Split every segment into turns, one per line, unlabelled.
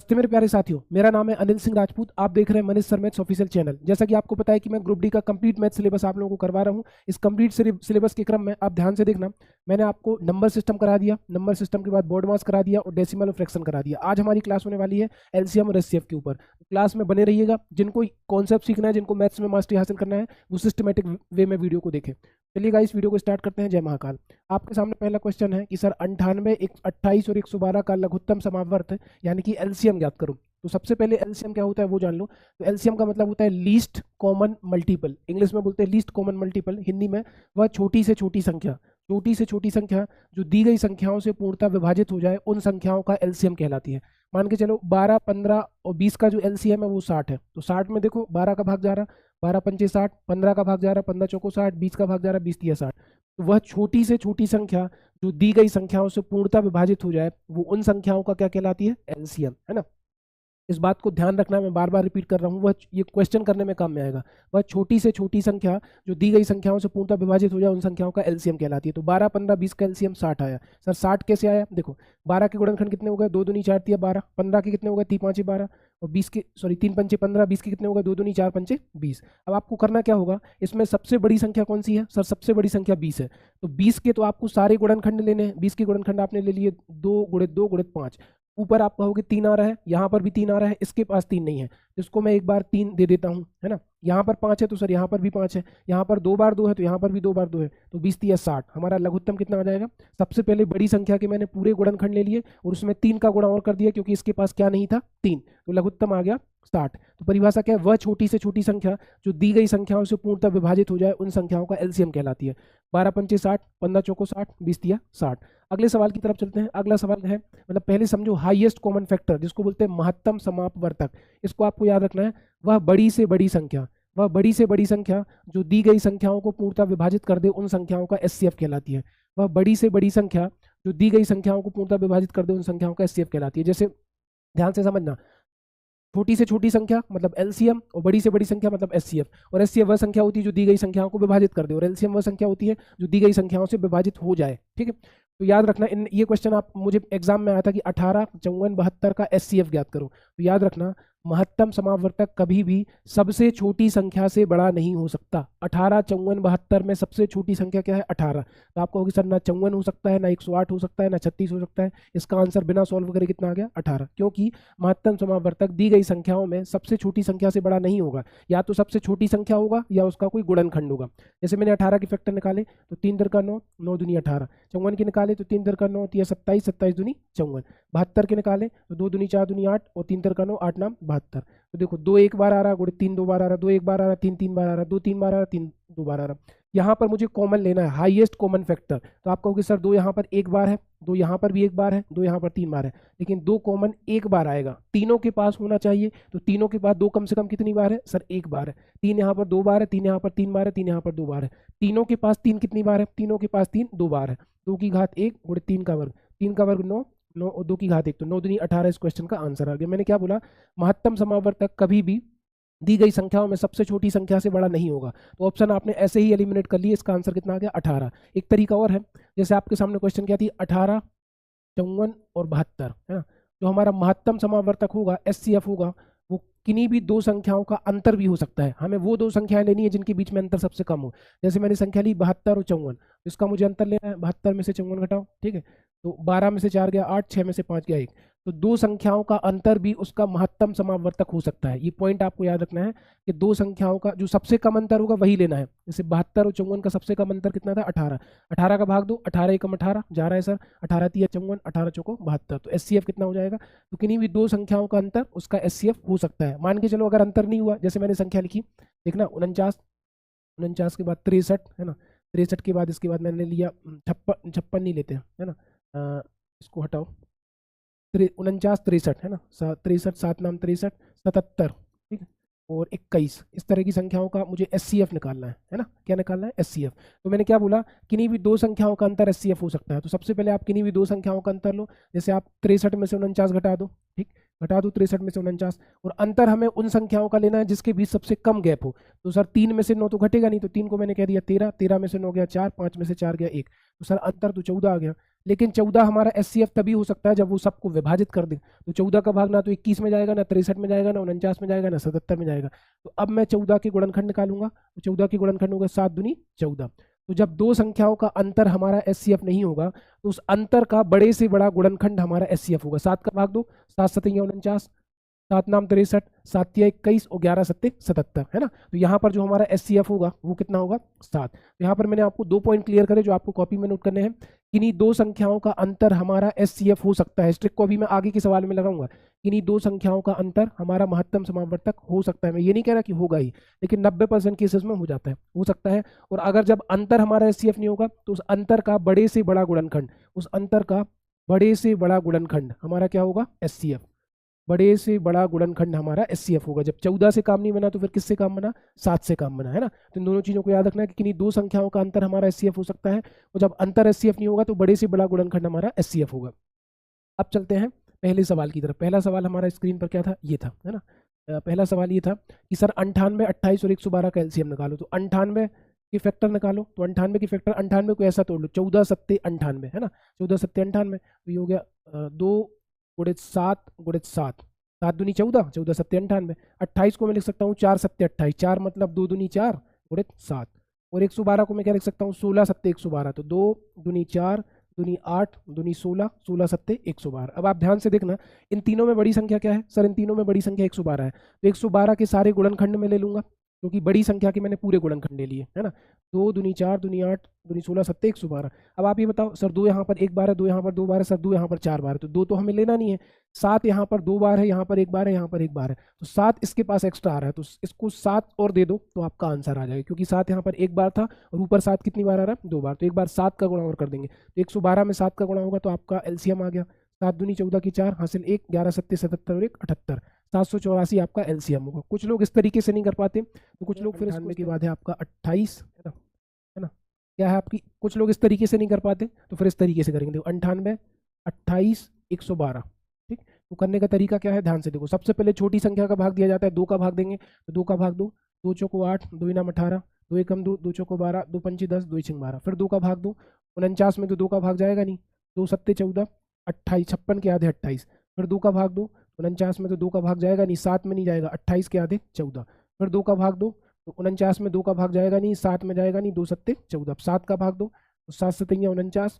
नमस्ते मेरे प्यारे साथियों, मेरा नाम है अनिल सिंह राजपूत। आप देख रहे हैं Manish sir maths official channel. जैसा कि आपको पता है कि मैं ग्रुप डी का कंप्लीट मैथ सिलेबस आप लोगों को करवा रहा हूं। इस कंप्लीट सिलेबस के क्रम में आप ध्यान से देखना, मैंने आपको नंबर सिस्टम करा दिया, नंबर सिस्टम के बाद बोर्ड मास करा दिया और डेसिमल और फ्रैक्शन करा दिया। आज हमारी क्लास होने वाली है एलसीएम और एचसीएफ के ऊपर। क्लास में बने रहिएगा। जिनको कॉन्सेप्ट सीखना है, जिनको मैथ्स में मास्टरी हासिल करना है, वो सिस्टमेटिक वे में वीडियो को देखें। चलिएगा इस वीडियो को स्टार्ट करते हैं। जय महाकाल। आपके सामने पहला क्वेश्चन है कि सर 98, 28 और 112 का लघुत्तम समावर्त यानी कि एलसीएम ज्ञात करो। तो सबसे पहले एलसीएम क्या होता है वो जान लो। तो एलसीएम का मतलब होता है लीस्ट कॉमन मल्टीपल। इंग्लिश में बोलते हैं लीस्ट कॉमन मल्टीपल, हिंदी में वह छोटी से छोटी संख्या, छोटी से छोटी संख्या जो दी गई संख्याओं से पूर्णतः विभाजित हो जाए, उन संख्याओं का एलसीएम कहलाती है। मान के चलो 12, 15 और 20 का जो एलसीएम है वो 60 है। तो 60 में देखो 12 का भाग जा रहा, 12 पंचे 60, 15 का भाग जा रहा, 15 चौको 60, 20 का भाग जा रहा, 20 तिया 60। तो वह छोटी से छोटी संख्या जो दी गई संख्याओं से पूर्णतः विभाजित हो जाए, वो उन संख्याओं का क्या कहलाती है? एलसीएम, है ना। इस बात को ध्यान रखना, मैं बार बार रिपीट कर रहा हूँ, वह ये क्वेश्चन करने में काम में आएगा। वह छोटी से छोटी संख्या जो दी गई संख्याओं से पूर्णतः विभाजित हो जाए, उन संख्याओं का एलसीएम कहलाती है। तो 12, 15, 20 का एलसीएम 60 आया। सर 60 कैसे आया? देखो 12 के गुणनखंड कितने हो गए? 2 दूनी 4 तिया 12, 15 के कितने हो गए? 3 पाँचे 12 और 20 के 3 पंचे 15, 20 के कितने हो गए? 2 दूनी 4 पंचे 20। अब आपको करना क्या होगा, इसमें सबसे बड़ी संख्या कौन सी है? सर सबसे बड़ी संख्या 20 है। तो 20 के तो आपको सारे गुणनखंड लेने हैं। 20 के गुणनखंड आपने ले लिए 2 गुणित 2 गुणित 5। ऊपर आप कहोगे 3 आ रहा है, यहाँ पर भी 3 आ रहा है, इसके पास 3 नहीं है, तो इसको मैं एक बार 3 दे देता हूँ, है ना। यहाँ पर 5 है तो सर यहाँ पर भी 5 है, यहाँ पर 2 बार 2 है तो यहाँ पर भी 2 बार 2 है, तो 20 तिया 60। हमारा लघुत्तम कितना आ जाएगा? सबसे पहले बड़ी संख्या के मैंने पूरे गुणनखंड ले लिए और उसमें 3 का गुणा और कर दिया, क्योंकि इसके पास क्या नहीं था? 3। तो लघुत्तम आ गया 60। तो परिभाषा क्या है? वह छोटी से छोटी संख्या जो दी गई संख्याओं से पूर्णतः विभाजित हो जाए, उन संख्याओं का एलसीएम कहलाती है। 12 पंचे 60, 15 चौको 60, 20 तिया 60। अगले सवाल की तरफ चलते हैं। अगला सवाल है, मतलब पहले समझो हाईएस्ट कॉमन फैक्टर, जिसको बोलते हैं महत्तम समापवर्तक, इसको आपको याद रखना है। वह बड़ी से बड़ी संख्या, वह बड़ी से बड़ी संख्या जो दी गई संख्याओं को पूर्णतः विभाजित कर दे, उन संख्याओं का एचसीएफ कहलाती है। वह बड़ी से बड़ी संख्या जो दी गई संख्याओं को पूर्णतः विभाजित कर दे, उन संख्याओं का एचसीएफ कहलाती है। जैसे ध्यान से समझना, छोटी से छोटी संख्या मतलब एलसीएम और बड़ी से बड़ी संख्या मतलब एचसीएफ। और एचसीएफ वह संख्या होती है जो दी गई संख्याओं को विभाजित कर दे, और एलसीएम वह संख्या होती है जो दी गई संख्याओं से विभाजित हो जाए। ठीक है, तो याद रखना, इन ये क्वेश्चन आप मुझे एग्जाम में आया था कि 18, 54, 72 का एचसीएफ ज्ञात करो। तो याद रखना, महत्तम समावर्तक कभी भी सबसे छोटी संख्या से बड़ा नहीं हो सकता। 18, 54, 72 में सबसे छोटी संख्या क्या है? 18। तो आप कहोगे सर ना 54 हो सकता है, ना 108 हो सकता है, ना 36 हो सकता है। इसका आंसर बिना सॉल्व करे कितना आ गया? 18। क्योंकि महत्तम समावर्तक दी गई संख्याओं में सबसे छोटी संख्या से बड़ा नहीं होगा। या तो सबसे छोटी संख्या होगा या उसका कोई गुणनखंड होगा। जैसे मैंने 18 के फैक्टर निकाले तो 3 दर का 9, 9 दूनी 18। 54 के निकाले तो 3 दर का 9 तिया 27, 27 दूनी 54। 72 के निकाले तो 2 दूनी 4 दूनी 8 और 3 दर का 9, 8 नाम 72। तो देखो 2 एक बार आ रहा, गुणित 3 2 बार आ रहा, 2 एक बार आ रहा, 3 3 बार आ रहा, 2 3 बार आ रहा, 3 2 बार आ रहा। यहाँ पर मुझे कॉमन लेना है, हाईएस्ट कॉमन फैक्टर। तो आप कहोगे सर 2 यहाँ पर एक बार है, 2 यहाँ पर भी एक बार है, 2 यहाँ पर 3 बार है, लेकिन 2 कॉमन एक बार आएगा। तीनों के पास होना चाहिए, तो तीनों के पास 2 कम से कम कितनी बार है? सर एक बार है। 3 यहाँ पर 2 बार है, 3 यहाँ पर 3 बार है, 3 यहाँ पर 2 बार है। तीनों के पास 3 कितनी बार है? तीनों के पास 3 2 बार है। 2 की घात 1 गुणित 3 का वर्ग, 3 का वर्ग 9, 9 और 2 की घात 1, तो 9 दूनी 18। इस क्वेश्चन का आंसर आ गया। मैंने क्या बोला? महत्तम समावर्तक कभी भी दी गई संख्याओं में सबसे छोटी संख्या से बड़ा नहीं होगा। तो ऑप्शन आपने ऐसे ही एलिमिनेट कर लिए। इसका आंसर कितना आ गया? 18। एक तरीका और है, जैसे आपके सामने क्वेश्चन क्या थी? 18, 54 और 72, है ना। जो हमारा महत्तम समावर्तक होगा, एचसीएफ होगा, वो किन्हीं भी दो संख्याओं का अंतर भी हो सकता है। हमें वो 2 संख्याएं लेनी है जिनके बीच में अंतर सबसे कम हो। जैसे मैंने संख्या ली 72 और 54, इसका मुझे अंतर लेना है। 72 में से 54 घटाओ, ठीक है, तो 12 में से 4 गया 8, 6 में से 5 गया 1। तो 2 संख्याओं का अंतर भी उसका महत्तम समावर्तक हो सकता है। ये पॉइंट आपको याद रखना है कि 2 संख्याओं का जो सबसे कम अंतर होगा वही लेना है। जैसे 72 और 54 का सबसे कम अंतर कितना था? 18। 18 का भाग दो, 18 एकम 18 जा रहा है सर, 18 तिया 54, 18 चौको 72। तो एचसीएफ कितना हो जाएगा? तो किन्हीं भी 2 संख्याओं का अंतर उसका एचसीएफ हो सकता है। मान के चलो अगर अंतर नहीं हुआ, जैसे मैंने संख्या लिखी, देखना 49, 49 के बाद 63, है ना। 63 के बाद इसके बाद मैंने लिया 56, 56 नहीं लेते हैं, है ना। इसको हटाओ, 49, 63, है ना, 63, 7 नाम 63, 77, ठीक है, और 21। इस तरह की संख्याओं का मुझे एचसीएफ निकालना है ना। क्या निकालना है? एचसीएफ। तो मैंने क्या बोला? किन्हीं भी 2 संख्याओं का अंतर एचसीएफ हो सकता है। तो सबसे पहले आप किन्हीं भी 2 संख्याओं का अंतर लो। जैसे आप 63 में से 49 घटा दो, ठीक, घटा दो 63 में से 49, और अंतर हमें उन संख्याओं का लेना है जिसके बीच सबसे कम गैप हो। तो सर 3 में से 9 तो घटेगा नहीं, तो 3 को मैंने कह दिया 13, 13 में से 9 गया 4, 5 में से 4 गया 1, तो सर अंतर तो 14 आ गया। लेकिन 14 हमारा एचसीएफ तभी हो सकता है जब वो सबको विभाजित कर दे। तो 14 का भाग ना तो 21 में जाएगा, ना 63 में जाएगा, ना 49 में जाएगा, ना 77 में जाएगा। तो अब मैं 14 के गुणनखंड निकालूंगा, तो 14 के गुणनखंड होगा 7 दूनी 14। तो जब दो संख्याओं का अंतर हमारा एचसीएफ नहीं होगा तो उस अंतर का बड़े से बड़ा गुणनखंड हमारा एचसीएफ होगा। 7 का भाग दो, 7 सतैया 49, 7 नाम 63, 7 तिया 21 और 11 सत्ते 77, है ना। तो यहाँ पर जो हमारा एचसीएफ होगा वो कितना होगा 7। तो यहाँ पर मैंने आपको 2 पॉइंट क्लियर करे जो आपको कॉपी में नोट करने हैं। किन्हीं दो संख्याओं का अंतर हमारा एचसीएफ हो सकता है। इस ट्रिक को अभी मैं आगे के सवाल में लगाऊंगा। किन्हीं दो संख्याओं का अंतर हमारा महत्तम समावर्तक हो सकता है। मैं ये नहीं कह रहा कि होगा ही, लेकिन 90% केसेस में हो जाता है, हो सकता है। और अगर जब अंतर हमारा एचसीएफ नहीं होगा तो उस अंतर का बड़े से बड़ा गुणनखंड, उस अंतर का बड़े से बड़ा गुणनखंड हमारा क्या होगा एचसीएफ। बड़े से बड़ा गुणनखंड हमारा एचसीएफ होगा। जब 14 से काम नहीं बना तो फिर किससे काम बना, 7 से काम बना, है ना। तो इन दोनों चीजों को याद रखना है कि किन्हीं दो संख्याओं का अंतर हमारा एचसीएफ हो सकता है, और जब अंतर एचसीएफ नहीं होगा तो बड़े से बड़ा गुणनखंड हमारा एचसीएफ होगा। अब चलते हैं पहले सवाल की तरफ। पहला सवाल हमारा स्क्रीन पर क्या था, ये था, है ना। पहला सवाल ये था कि सर 98, 28 और 112 का एलसीएम निकालो। तो 98 के फैक्टर निकालो। तो 98 के फैक्टर, 98 को ऐसा तोड़ लो, 14 सत्ते 98, है ना। 14 सत्ते 98, तो ये हो गया 2 गुणित 7 गुणित 7, 7 दूनी 14, 14 सत्ते 98। 28 को मैं लिख सकता हूँ 4 सत्ते 28, 4 मतलब 2 दूनी 4 गुणित 7। और 112 को मैं क्या लिख सकता हूँ 16 सत्ते 112, तो 2 दूनी 4 दूनी 8 दूनी 16, 16 सत्ते 112। अब आप ध्यान से देखना, इन तीनों में बड़ी संख्या क्या है सर, इन तीनों में बड़ी संख्या 112 है। तो 112 के सारे गुणनखंड में ले लूंगा, क्योंकि बड़ी संख्या के मैंने पूरे गुणनखंड ले लिए, है ना। 2 दूनी 4 दूनी 8 दूनी 16 सत्ते 112। अब आप ये बताओ सर 2 यहाँ पर 1 बार है, 2 यहाँ पर 2 बार है, सर 2 यहाँ पर 4 बार है, तो 2 तो हमें लेना नहीं है। 7 यहाँ पर 2 बार है, यहाँ पर 1 बार है, यहाँ पर 1 बार है, तो 7 इसके पास एक्स्ट्रा आ रहा है, तो इसको 7 और दे दो तो आपका आंसर आ जाएगा। क्योंकि 7 यहाँ पर 1 बार था और ऊपर 7 कितनी बार आ रहा है 2 बार, तो एक बार 7 का गुणा और कर देंगे, तो 112 में 7 का गुणा होगा तो आपका एलसीएम आ गया। 7 दूनी 14 की 4 हासिल 1, 11 सत्ते 77 और 1 78, 784 आपका एलसीएम होगा। कुछ लोग इस तरीके से नहीं कर पाते, तो कुछ लोग फिर 98 के बाद है आपका 28, है ना, क्या है आपकी, कुछ लोग इस तरीके से नहीं कर पाते तो फिर इस तरीके से करेंगे। देखो 98 28 112, ठीक। तो करने का तरीका क्या है, ध्यान से देखो। सबसे पहले छोटी संख्या का भाग दिया जाता है, 2 का भाग देंगे, तो 2 का भाग दो, 2 चौको 8, 2 इनाम 18, 2 एकम 2, 2 चौको 12, 2 पंची 10, 2 छिंग 12, फिर 2 का भाग दो। 49 में तो 2 का भाग जाएगा नहीं, 2 सत्ते 14, 28, 56 के आधे 28, फिर 2 का भाग दो। 49 में तो 2 का भाग जाएगा नहीं, 7 में नहीं जाएगा, 28 के आधे 14, फिर 2 का भाग दो। तो 49 में 2 का भाग जाएगा नहीं, 7 में जाएगा नहीं, 2 सत्ते 14, 7 का भाग दो, तो 7 सतैया 49,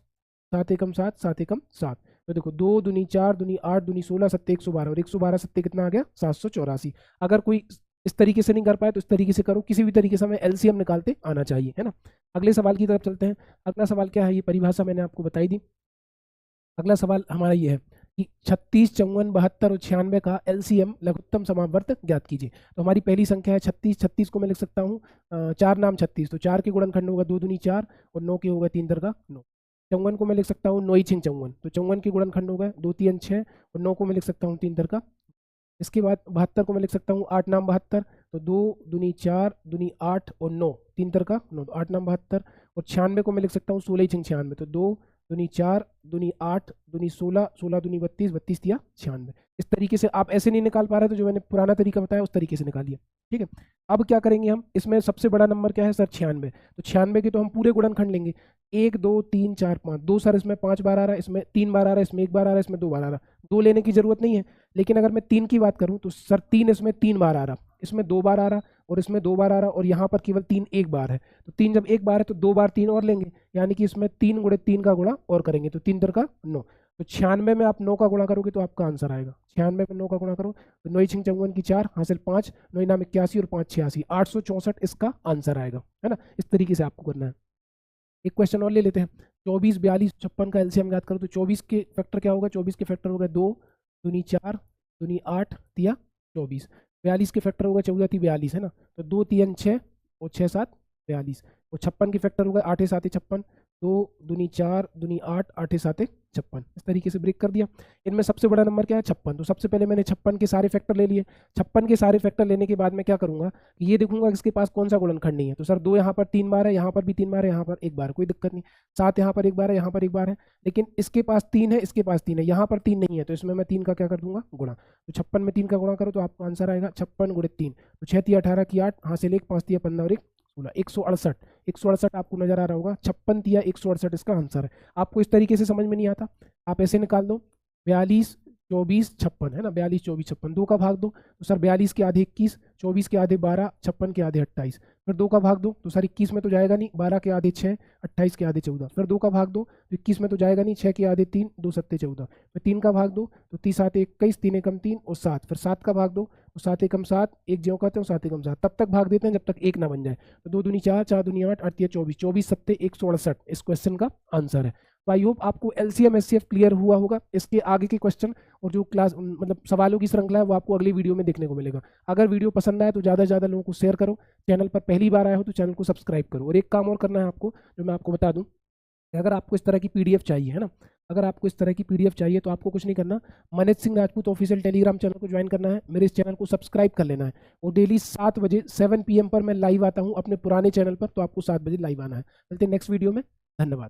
7 एकम 7, 7 एकम 7, तो देखो 2 दूनी 4 दूनी 8 दूनी 16 सत्ते 112, और 112 सत्ते कितना आ गया 784। अगर कोई इस तरीके से नहीं कर पाए तो इस तरीके से करो, किसी भी तरीके से हमें एलसीएम निकालते आना चाहिए, है ना। अगले सवाल की तरफ चलते हैं। अगला सवाल क्या है, ये परिभाषा मैंने आपको बताई दी। अगला सवाल हमारा ये है कि 36, 54, 72 और 96 का एलसीएम लघुत्तम समावर्त ज्ञात कीजिए। तो हमारी पहली संख्या है 36, 36 को मैं लिख सकता हूँ 4 नाम 36, तो 4 के गुणनखंड होगा 2 दूनी 4 और 9 के होगा 3 दर का 9। 54 को मैं लिख सकता हूँ 9 छिंग 54, तो 54 के गुणनखंड होगा 2 3 6 और 9 को मैं लिख सकता हूँ 3 दर का। इसके बाद 72 को मैं लिख सकता हूँ 8 नाम 72, तो 2 दूनी 4 दूनी 8 और 9, 3 दर का 9, तो 8 नाम 72। और 96 को मैं लिख सकता हूँ 16 छिंग 96, तो 2 दूनी 4 दूनी 8 दूनी 16, 16 दूनी 32, 32 तिया 96। इस तरीके से आप ऐसे नहीं निकाल पा रहे तो जो मैंने पुराना तरीका बताया उस तरीके से निकालिए, ठीक है। अब क्या करेंगे हम, इसमें सबसे बड़ा नंबर क्या है सर 96, तो 96 के तो हम पूरे गुणनखंड लेंगे, 1 2 3 4 5, 2 सर इसमें 5 बार आ रहा है, इसमें 3 बार आ रहा है, इसमें 1 बार आ रहा है, इसमें 2 बार आ रहा है, 2 लेने की जरूरत नहीं है। लेकिन अगर मैं 3 की बात करूं तो सर 3 इसमें 3 बार आ रहा, इसमें 2 बार आ रहा और इसमें 2 बार आ रहा, और यहाँ पर केवल 3 एक बार है, तो 3 जब एक बार है तो 2 बार 3 और लेंगे, यानी कि इसमें 3 गुणे 3 का गुणा और करेंगे, तो 3 दर का 9। तो 96 में आप 9 का गुणा करोगे तो आपका आंसर आएगा, 96 में 9 का गुणा करो तो 9 छिंग 54 की 4 हासिल 5, 9 नाम 81 और 5 86, 864 इसका आंसर आएगा, है ना। इस तरीके से आपको करना है। एक क्वेश्चन और ले लेते हैं, 24 42 56 का एलसीएम याद करो। तो 24 के फैक्टर क्या होगा, 24 के फैक्टर होगा 2 दूनी 4 दूनी 8 तिया 24। 42 के फैक्टर होगा 14 ती 42, है ना, तो 2 3 6 और 6 7 42। और 56 के फैक्टर होगा 8 7 56, 2 दूनी 4 दूनी 8 8 7 56, इस तरीके से ब्रेक कर दिया। इनमें सबसे बड़ा नंबर क्या है 56, तो सबसे पहले मैंने 56 के सारे फैक्टर ले लिए। 56 के सारे फैक्टर लेने के बाद मैं क्या करूंगा कि ये देखूंगा कि इसके पास कौन सा गुणनखंड नहीं है। तो सर 2 यहाँ पर 3 बार है, यहाँ पर भी 3 बार है, यहाँ पर 1 बार, कोई दिक्कत नहीं। 7 यहाँ पर 1 बार है, यहाँ पर 1 बार है, लेकिन इसके पास 3 है, इसके पास 3 है, यहाँ पर 3 नहीं है, तो इसमें मैं 3 का क्या कर दूंगा गुणा। तो 56 में 3 का गुणा करो तो आपको आंसर आएगा 56 गुणे 3, तो 6 तिया 18 की 8, हासिल 1 5 तिया 15 और 1 16, 168। 168 आपको नजर आ रहा होगा, 56 तिया 168 इसका आंसर है। आपको इस तरीके से समझ में नहीं आता, आप ऐसे निकाल दो 42 24 56 है ना, 42 24 56, 2 का भाग दो तो सर 42 के आधे 21, 24 के आधे 12, 56 के आधे 28, फिर 2 का भाग दो तो सर 21 में तो जाएगा नहीं, 12 के आधे 6, 28 के आधे 14, फिर 2 का भाग दो तो 21 में तो जाएगा नहीं, 6 के आधे 3, 2 सत्ते 14, फिर 3 का भाग दो तो 30 7 21, 3 एकम 3 और 7, फिर 7 का भाग दो तो 7 एकम 7, एक ज्यों कहते हैं 7 एकम 7, तब तक भाग देते हैं जब तक एक ना बन जाए। तो 2 दूनी 4, 4 दूनी 8, 8 तिया 24, 24 सत्ते 168 इस क्वेश्चन का आंसर है। तो आई होप आपको एलसीएम एचसीएफ क्लियर हुआ होगा। इसके आगे के क्वेश्चन और जो क्लास मतलब सवालों की श्रृंखला है वो आपको अगली वीडियो में देखने को मिलेगा। अगर वीडियो पसंद आए तो ज़्यादा से ज़्यादा लोगों को शेयर करो, चैनल पर पहली बार आए हो तो चैनल को सब्सक्राइब करो। और एक काम और करना है आपको, जो मैं आपको बता दूं, अगर आपको इस तरह की पीडीएफ चाहिए है ना, अगर आपको इस तरह की पीडीएफ चाहिए तो आपको कुछ नहीं करना, Manish Singh Rajput official Telegram channel को ज्वाइन करना है, मेरे इस चैनल को सब्सक्राइब कर लेना है, और डेली 7 बजे 7 PM पर मैं लाइव आता हूँ अपने पुराने चैनल पर, तो आपको 7 बजे लाइव आना है। मिलते हैं नेक्स्ट वीडियो में, धन्यवाद।